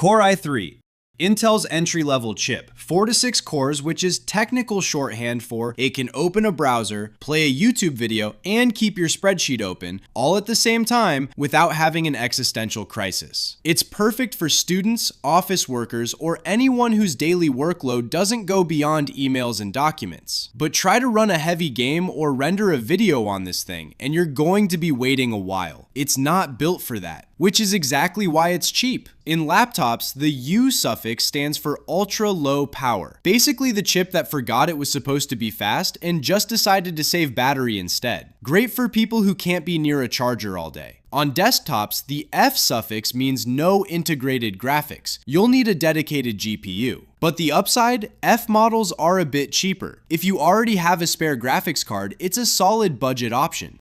Core i3, Intel's entry-level chip, 4 to 6 cores, which is technical shorthand for it can open a browser, play a YouTube video, and keep your spreadsheet open, all at the same time without having an existential crisis. It's perfect for students, office workers, or anyone whose daily workload doesn't go beyond emails and documents. But try to run a heavy game or render a video on this thing, and you're going to be waiting a while. It's not built for that, which is exactly why it's cheap. In laptops, the U suffix stands for ultra low power, basically the chip that forgot it was supposed to be fast and just decided to save battery instead. Great for people who can't be near a charger all day. On desktops, the F suffix means no integrated graphics. You'll need a dedicated GPU. But the upside, F models are a bit cheaper. If you already have a spare graphics card, it's a solid budget option.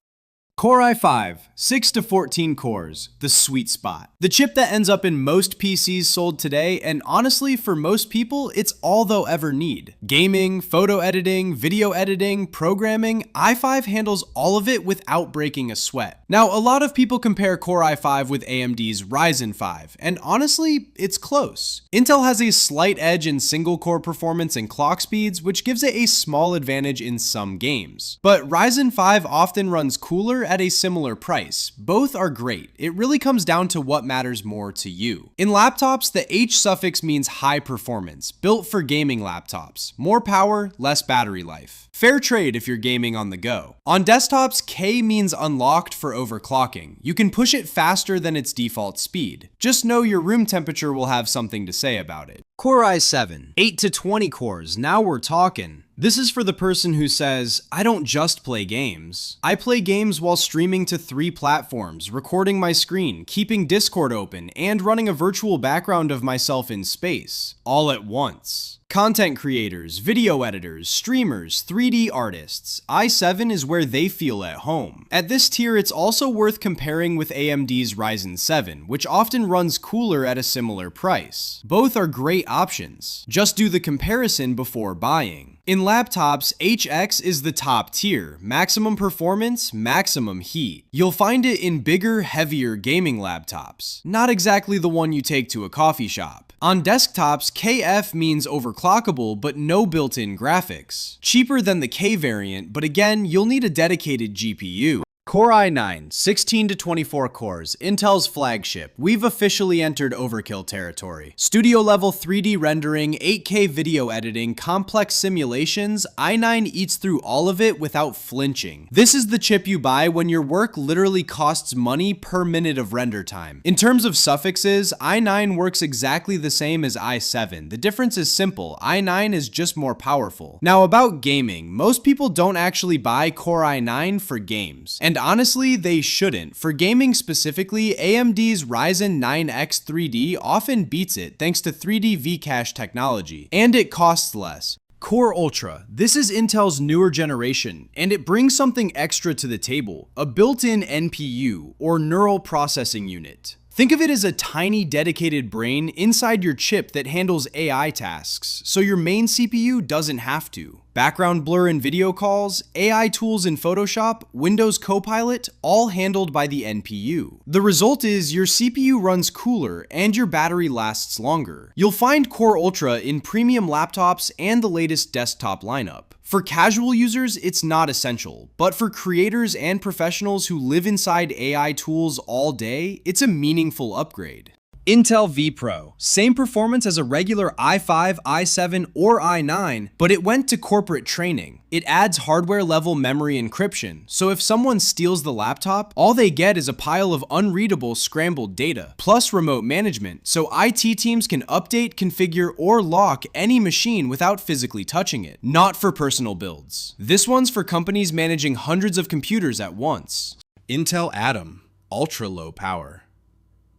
Core i5, 6 to 14 cores, the sweet spot. The chip that ends up in most PCs sold today, and honestly, for most people, it's all they'll ever need. Gaming, photo editing, video editing, programming, i5 handles all of it without breaking a sweat. Now, a lot of people compare Core i5 with AMD's Ryzen 5, and honestly, it's close. Intel has a slight edge in single-core performance and clock speeds, which gives it a small advantage in some games. But Ryzen 5 often runs cooler at a similar price. Both are great. It really comes down to what matters more to you. In laptops, the H suffix means high performance, built for gaming laptops. More power, less battery life. Fair trade if you're gaming on the go. On desktops, K means unlocked for overclocking. You can push it faster than its default speed. Just know your room temperature will have something to say about it. Core i7, 8 to 20 cores, now we're talking. This is for the person who says, I don't just play games. I play games while streaming to 3 platforms, recording my screen, keeping Discord open, and running a virtual background of myself in space, all at once. Content creators, video editors, streamers, 3D artists, i7 is where they feel at home. At this tier, it's also worth comparing with AMD's Ryzen 7, which often runs cooler at a similar price. Both are great options. Just do the comparison before buying. In laptops, HX is the top tier, maximum performance, maximum heat. You'll find it in bigger, heavier gaming laptops. Not exactly the one you take to a coffee shop. On desktops, KF means overclockable but no built-in graphics. Cheaper than the K variant, but again, you'll need a dedicated GPU. Core i9, 16 to 24 cores, Intel's flagship. We've officially entered overkill territory. Studio level 3D rendering, 8K video editing, complex simulations, i9 eats through all of it without flinching. This is the chip you buy when your work literally costs money per minute of render time. In terms of suffixes, i9 works exactly the same as i7. The difference is simple, i9 is just more powerful. Now about gaming, most people don't actually buy Core i9 for games. And honestly, they shouldn't. For gaming specifically, AMD's Ryzen 9X 3D often beats it thanks to 3D V-Cache technology, and it costs less. Core Ultra. This is Intel's newer generation, and it brings something extra to the table, a built-in NPU, or Neural Processing Unit. Think of it as a tiny dedicated brain inside your chip that handles AI tasks, so your main CPU doesn't have to. Background blur in video calls, AI tools in Photoshop, Windows Copilot, all handled by the NPU. The result is your CPU runs cooler and your battery lasts longer. You'll find Core Ultra in premium laptops and the latest desktop lineup. For casual users, it's not essential, but for creators and professionals who live inside AI tools all day, it's a meaningful upgrade. Intel vPro. Same performance as a regular i5, i7, or i9, but it went to corporate training. It adds hardware-level memory encryption, so if someone steals the laptop, all they get is a pile of unreadable scrambled data, plus remote management, so IT teams can update, configure, or lock any machine without physically touching it. Not for personal builds. This one's for companies managing hundreds of computers at once. Intel Atom. Ultra low power.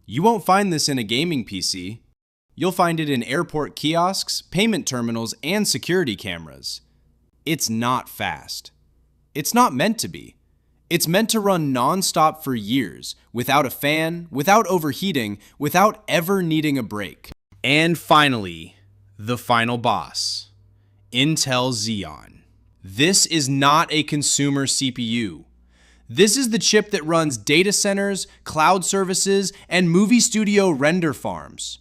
You won't find this in a gaming PC. You'll find it in airport kiosks, payment terminals, and security cameras. It's not fast. It's not meant to be. It's meant to run non-stop for years, without a fan, without overheating, without ever needing a break. And finally, the final boss, Intel Xeon. This is not a consumer CPU. This is the chip that runs data centers, cloud services, and movie studio render farms.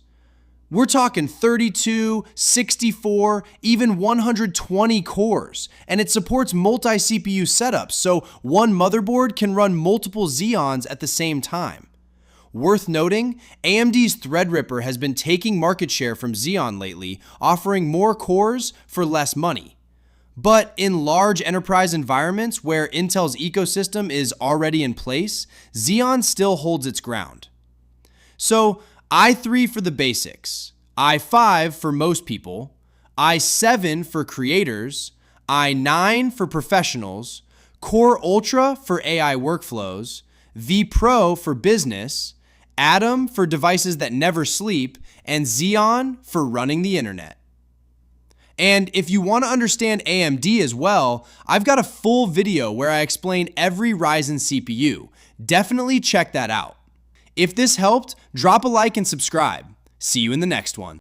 We're talking 32, 64, even 120 cores, and it supports multi-CPU setups, so one motherboard can run multiple Xeons at the same time. Worth noting, AMD's Threadripper has been taking market share from Xeon lately, offering more cores for less money. But in large enterprise environments where Intel's ecosystem is already in place, Xeon still holds its ground. So, i3 for the basics, i5 for most people, i7 for creators, i9 for professionals, Core Ultra for AI workflows, vPro for business, Atom for devices that never sleep, and Xeon for running the internet. And if you want to understand AMD as well, I've got a full video where I explain every Ryzen CPU. Definitely check that out. If this helped, drop a like and subscribe. See you in the next one.